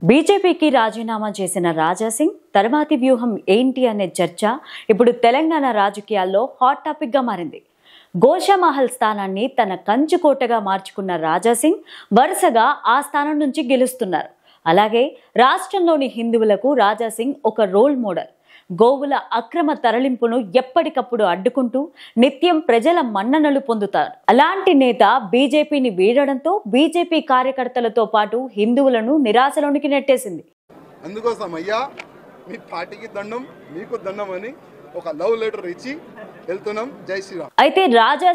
బీజేపీకి రాజీనామా చేసిన రాజా సింగ్ తర్వాతి వ్యూహం ఏంటి అనే చర్చ ఇప్పుడు తెలంగాణ రాజకీయాల్లో హాట్ టాపిక్ గా మారింది. గోషామహల్ స్థానాన్ని తన కంచుకోటగా మార్చుకున్న రాజా సింగ్ వరుసగా ఆ స్థానం నుంచి గెలుస్తున్నారు. అలాగే రాష్ట్రంలోని హిందువులకు రాజా సింగ్ ఒక రోల్ మోడల్. గోవుల అక్రమ తరలింపును ఎప్పటికప్పుడు అడ్డుకుంటూ నిత్యం ప్రజల మన్ననలు పొందుతారు. అలాంటి నేత బీజేపీని వీడడంతో బీజేపీ కార్యకర్తలతో పాటు హిందువులను నిరాశలోనికి నెట్టేసింది. అందుకోసం అయ్యా మీ పార్టీకి దండం, మీకు దండం అని ఒక లవ్ లెటర్ ఇచ్చి వెళ్తున్నాం. జై శ్రీరామ్. అయితే రాజా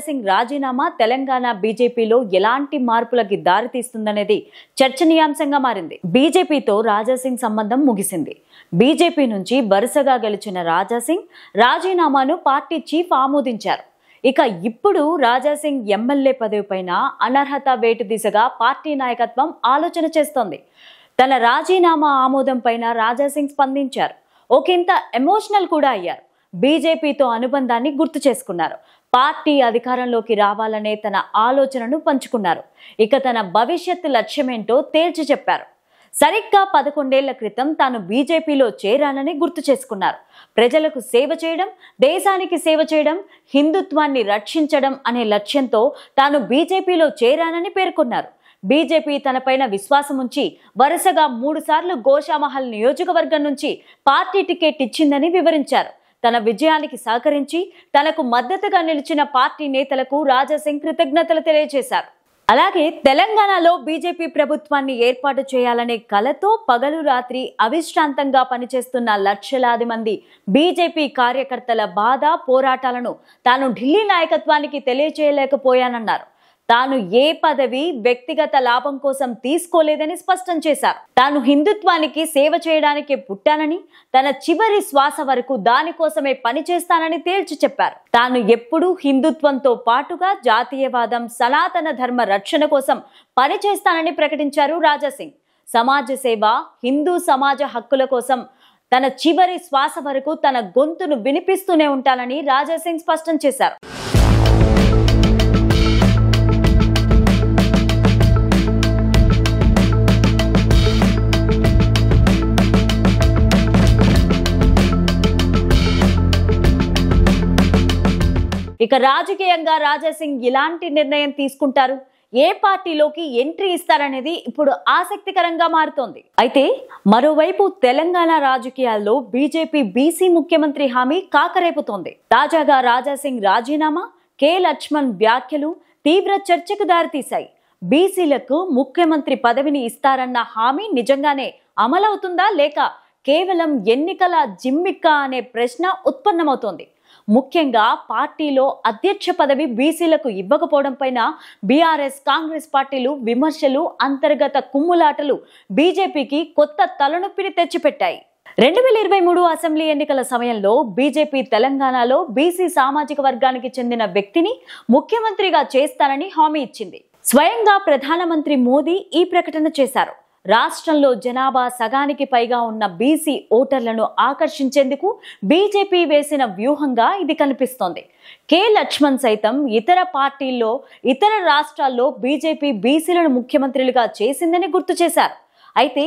సింగ్ రాజీనామా తెలంగాణ బీజేపీలో ఎలాంటి మార్పులకి దారితీస్తుందనేది చర్చనీయాంశంగా మారింది. బీజేపీతో రాజా సింగ్ సంబంధం ముగిసింది. బీజేపీ నుంచి వరుసగా గెలిచిన రాజా సింగ్ రాజీనామాను పార్టీ చీఫ్ ఆమోదించారు. ఇక ఇప్పుడు రాజా సింగ్ ఎమ్మెల్యే పదవి పైన అనర్హత వేటు దిశగా పార్టీ నాయకత్వం ఆలోచన చేస్తోంది. తన రాజీనామా ఆమోదం పైన రాజా సింగ్ స్పందించారు. ఒకంత ఎమోషనల్ కూడా అయ్యారు. బీజేపీతో అనుబంధాన్ని గుర్తు చేసుకున్నారు. పార్టీ అధికారంలోకి రావాలనే తన ఆలోచనను పంచుకున్నారు. ఇక తన భవిష్యత్తు లక్ష్యమేంటో తేల్చి చెప్పారు. సరిగ్గా 11 ఏళ్ల క్రితం తాను బీజేపీలో చేరానని గుర్తు చేసుకున్నారు. ప్రజలకు సేవ చేయడం, దేశానికి సేవ చేయడం, హిందుత్వాన్ని రక్షించడం అనే లక్ష్యంతో తాను బీజేపీలో చేరానని పేర్కొన్నారు. బీజేపీ తనపైన విశ్వాసం ఉంచి వరుసగా 3 సార్లు గోషామహల్ నియోజకవర్గం నుంచి పార్టీ టికెట్ ఇచ్చిందని వివరించారు. తన విజయానికి సహకరించి తనకు మద్దతుగా నిలిచిన పార్టీ నేతలకు రాజా సింగ్ కృతజ్ఞతలు తెలియజేశారు. అలాగే తెలంగాణలో బీజేపీ ప్రభుత్వాన్ని ఏర్పాటు చేయాలనే కలతో పగలు రాత్రి అవిశ్రాంతంగా పనిచేస్తున్న లక్షలాది మంది బీజేపీ కార్యకర్తల బాధ, పోరాటాలను తాను ఢిల్లీ నాయకత్వానికి తెలియజేయలేకపోయానన్నారు. తాను ఏ పదవి వ్యక్తిగత లాభం కోసం తీసుకోలేదని స్పష్టం చేశారు. తాను హిందుత్వానికి సేవ చేయడానికి పుట్టానని, తన చివరి శ్వాస వరకు దానికోసమే పనిచేస్తానని తేల్చి చెప్పారు. తాను ఎప్పుడూ హిందుత్వంతో పాటుగా జాతీయవాదం, సనాతన ధర్మ రక్షణ కోసం పనిచేస్తానని ప్రకటించారు రాజా సింగ్. సమాజ సేవ, హిందూ సమాజ హక్కుల కోసం తన చివరి శ్వాస వరకు తన గొంతును వినిపిస్తూనే ఉంటానని రాజా సింగ్ స్పష్టం చేశారు. ఇక రాజకీయంగా రాజా సింగ్ ఎలాంటి నిర్ణయం తీసుకుంటారు, ఏ పార్టీలోకి ఎంట్రీ ఇస్తారనేది ఇప్పుడు ఆసక్తికరంగా మారుతోంది. అయితే మరోవైపు తెలంగాణ రాజకీయాల్లో బీజేపీ బీసీ ముఖ్యమంత్రి హామీ కాకరేపుతోంది. తాజాగా రాజా సింగ్ రాజీనామా, కె లక్ష్మణ్ వ్యాఖ్యలు తీవ్ర చర్చకు దారితీశాయి. బీసీలకు ముఖ్యమంత్రి పదవిని ఇస్తారన్న హామీ నిజంగానే అమలవుతుందా లేక కేవలం ఎన్నికల జిమ్మిక్క అనే ప్రశ్న ఉత్పన్నమవుతోంది. ముఖ్యంగా పార్టీలో అధ్యక్ష పదవి బీసీలకు ఇవ్వకపోవడం పైన బీఆర్ఎస్, కాంగ్రెస్ పార్టీలు విమర్శలు, అంతర్గత కుమ్ములాటలు బీజేపీకి కొత్త తలనొప్పిని తెచ్చిపెట్టాయి. 2023 అసెంబ్లీ ఎన్నికల సమయంలో బీజేపీ తెలంగాణలో బీసీ సామాజిక వర్గానికి చెందిన వ్యక్తిని ముఖ్యమంత్రిగా చేస్తానని హామీ ఇచ్చింది. స్వయంగా ప్రధానమంత్రి మోదీ ఈ ప్రకటన చేశారు. రాష్ట్రంలో జనాభా సగానికి పైగా ఉన్న బీసీ ఓటర్లను ఆకర్షించేందుకు బీజేపీ వేసిన వ్యూహంగా ఇది కనిపిస్తోంది. కె లక్ష్మణ్ సైతం ఇతర పార్టీల్లో, ఇతర రాష్ట్రాల్లో బీజేపీ బీసీలను ముఖ్యమంత్రులుగా చేసిందని గుర్తు చేశారు. అయితే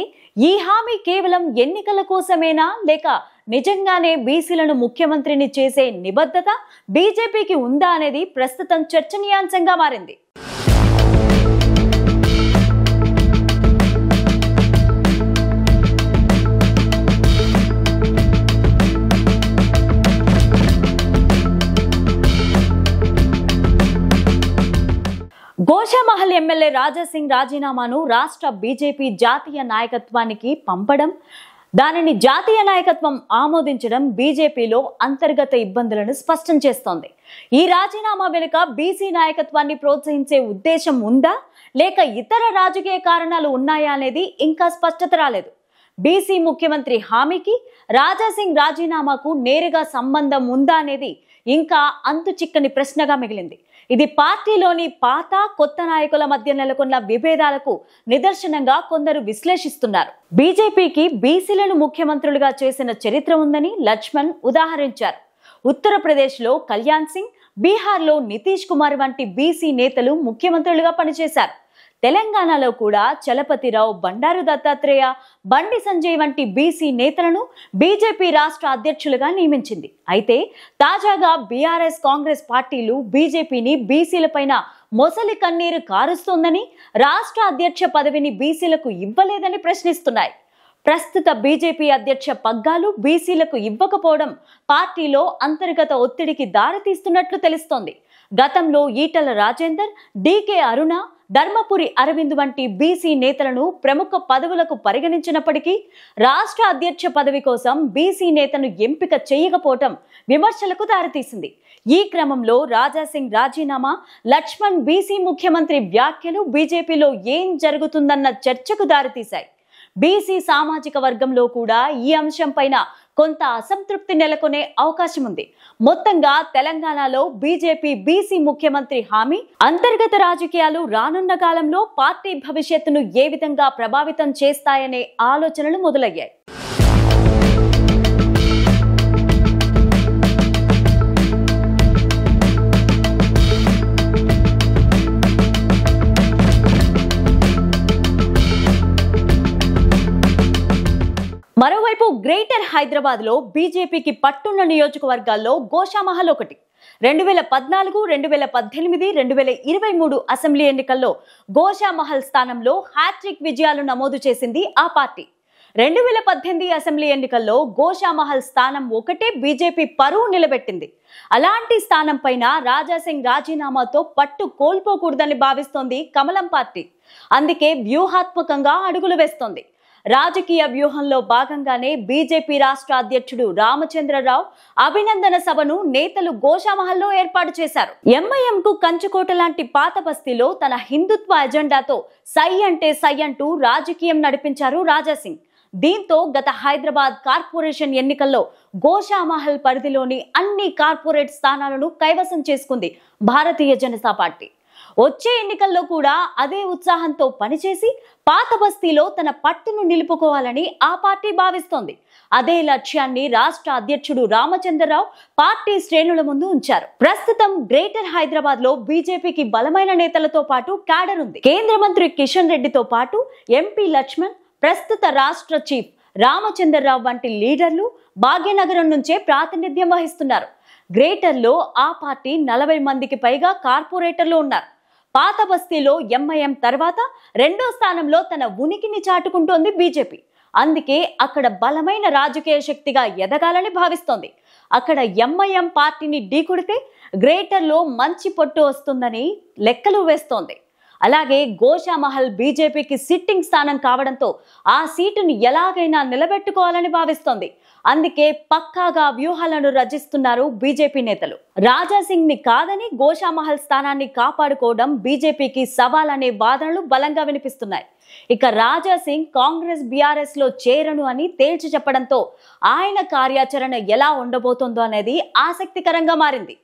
ఈ హామీ కేవలం ఎన్నికల కోసమేనా లేక నిజంగానే బీసీలను ముఖ్యమంత్రిని చేసే నిబద్ధత బీజేపీకి ఉందా అనేది ప్రస్తుతం చర్చనీయాంశంగా మారింది. గోషామహల్ ఎమ్మెల్యే రాజా సింగ్ రాజీనామాను రాష్ట్ర బీజేపీ జాతీయ నాయకత్వానికి పంపడం, దానిని జాతీయ నాయకత్వం ఆమోదించడం బీజేపీలో అంతర్గత ఇబ్బందులను స్పష్టం చేస్తోంది. ఈ రాజీనామా వెనుక బీసీ నాయకత్వాన్ని ప్రోత్సహించే ఉద్దేశం ఉందా లేక ఇతర రాజకీయ కారణాలు ఉన్నాయా అనేది ఇంకా స్పష్టత రాలేదు. బీసీ ముఖ్యమంత్రి హామీకి రాజా సింగ్ రాజీనామాకు నేరుగా సంబంధం ఉందా అనేది ఇంకా అంతు చిక్కని ప్రశ్నగా మిగిలింది. ఇది పార్టీలోని పాత, కొత్త నాయకుల మధ్య నెలకొన్న విభేదాలకు నిదర్శనంగా కొందరు విశ్లేషిస్తున్నారు. బీజేపీకి బీసీలను ముఖ్యమంత్రులుగా చేసిన చరిత్ర ఉందని లక్ష్మణ్ ఉదాహరించారు. ఉత్తరప్రదేశ్లో కళ్యాణ్ సింగ్, బీహార్లో నితీష్ కుమార్ వంటి బీసీ నేతలు ముఖ్యమంత్రులుగా పనిచేశారు. తెలంగాణలో కూడా చలపతిరావు, బండారు దత్తాత్రేయ, బండి సంజయ్ వంటి బీసీ నేతలను బీజేపీ రాష్ట్ర అధ్యక్షులుగా నియమించింది. అయితే తాజాగా బీఆర్ఎస్, కాంగ్రెస్ పార్టీలు బీజేపీని బీసీలపైన మొసలి కన్నీరు కారుస్తోందని, రాష్ట్ర అధ్యక్ష పదవిని బీసీలకు ఇవ్వలేదని ప్రశ్నిస్తున్నాయి. ప్రస్తుత బీజేపీ అధ్యక్ష పగ్గాలు బీసీలకు ఇవ్వకపోవడం పార్టీలో అంతర్గత ఒత్తిడికి దారితీస్తున్నట్లు తెలుస్తోంది. గతంలో ఈటల రాజేందర్, డీకే అరుణ, ధర్మపురి అరవింద్ వంటి బీసీ నేతలను ప్రముఖ పదవులకు పరిగణించినప్పటికీ రాష్ట్ర అధ్యక్ష పదవి కోసం బీసీ నేతను ఎంపిక చేయకపోవటం విమర్శలకు దారితీసింది. ఈ క్రమంలో రాజాసింగ్ రాజీనామా, లక్ష్మణ్ బీసీ ముఖ్యమంత్రి వ్యాఖ్యలు బీజేపీలో ఏం జరుగుతుందన్న చర్చకు దారితీశాయి. బీసీ సామాజిక వర్గంలో కూడా ఈ అంశంపైన కొంత అసంతృప్తి నెలకొనే అవకాశం ఉంది. మొత్తంగా తెలంగాణలో బీజేపీ బీసీ ముఖ్యమంత్రి హామీ, అంతర్గత రాజకీయాలు రానున్న కాలంలో పార్టీ భవిష్యత్తును ఏ విధంగా ప్రభావితం చేస్తాయనే ఆలోచనలు మొదలయ్యాయి. మరోవైపు గ్రేటర్ హైదరాబాద్ లో బీజేపీకి పట్టున్న నియోజకవర్గాల్లో గోషామహల్ ఒకటి. 2014, 2018, 2023 అసెంబ్లీ ఎన్నికల్లో గోషామహల్ స్థానంలో హ్యాట్రిక్ విజయాలు నమోదు చేసింది ఆ పార్టీ. 2018 అసెంబ్లీ ఎన్నికల్లో గోషామహల్ స్థానం ఒకటే బీజేపీ పరువు నిలబెట్టింది. అలాంటి స్థానం పైన రాజాసింగ్ రాజీనామాతో పట్టు కోల్పోకూడదని భావిస్తోంది కమలం పార్టీ. అందుకే వ్యూహాత్మకంగా అడుగులు వేస్తోంది. రాజకీయ వ్యూహంలో భాగంగానే బీజేపీ రాష్ట్ర అధ్యక్షుడు రామచంద్రరావు అభినందన సభను నేతలు గోషామహల్లో ఏర్పాటు చేశారు. ఎంఐఎంకు కంచుకోట లాంటి పాత బస్తీలో తన హిందుత్వ ఎజెండాతో సై అంటే సై అంటూ రాజకీయం నడిపించారు రాజాసింగ్. దీంతో గత హైదరాబాద్ కార్పొరేషన్ ఎన్నికల్లో గోషామహల్ పరిధిలోని అన్ని కార్పొరేట్ స్థానాలను కైవసం చేసుకుంది భారతీయ జనతా పార్టీ. వచ్చే ఎన్నికల్లో కూడా అదే ఉత్సాహంతో పనిచేసి పాత బస్తీలో తన పట్టును నిలుపుకోవాలని ఆ పార్టీ భావిస్తోంది. అదే లక్ష్యాన్ని రాష్ట్ర అధ్యక్షుడు రామచంద్రరావు పార్టీ శ్రేణుల ముందు ఉంచారు. ప్రస్తుతం గ్రేటర్ హైదరాబాద్ లో బీజేపీకి బలమైన నేతలతో పాటు క్యాడర్ ఉంది. కేంద్ర మంత్రి కిషన్ రెడ్డితో పాటు ఎంపీ లక్ష్మణ్, ప్రస్తుత రాష్ట్ర చీఫ్ రామచంద్రరావు వంటి లీడర్లు భాగ్యనగరం నుంచే ప్రాతినిధ్యం వహిస్తున్నారు. గ్రేటర్ లో ఆ పార్టీ 40 మందికి పైగా కార్పొరేటర్లు ఉన్నారు. పాత బస్తీలో ఎంఐఎం తర్వాత రెండో స్థానంలో తన ఉనికిని చాటుకుంటోంది బీజేపీ. అందుకే అక్కడ బలమైన రాజకీయ శక్తిగా ఎదగాలని భావిస్తోంది. అక్కడ ఎంఐఎం పార్టీని ఢీకొడితే గ్రేటర్లో మంచి పట్టు వస్తుందని లెక్కలు వేస్తోంది. అలాగే గోషామహల్ బీజేపీకి సిట్టింగ్ స్థానం కావడంతో ఆ సీటును ఎలాగైనా నిలబెట్టుకోవాలని భావిస్తోంది. అందుకే పక్కాగా వ్యూహాలను రచిస్తున్నారు బీజేపీ నేతలు. రాజాసింగ్ ని కాదని గోషామహల్ స్థానాన్ని కాపాడుకోవడం బీజేపీకి సవాల్ అనే వాదనలు బలంగా వినిపిస్తున్నాయి. ఇక రాజాసింగ్ కాంగ్రెస్, బీఆర్ఎస్ లో చేరను అని తేల్చి చెప్పడంతో ఆయన కార్యాచరణ ఎలా ఉండబోతోందో అనేది ఆసక్తికరంగా మారింది.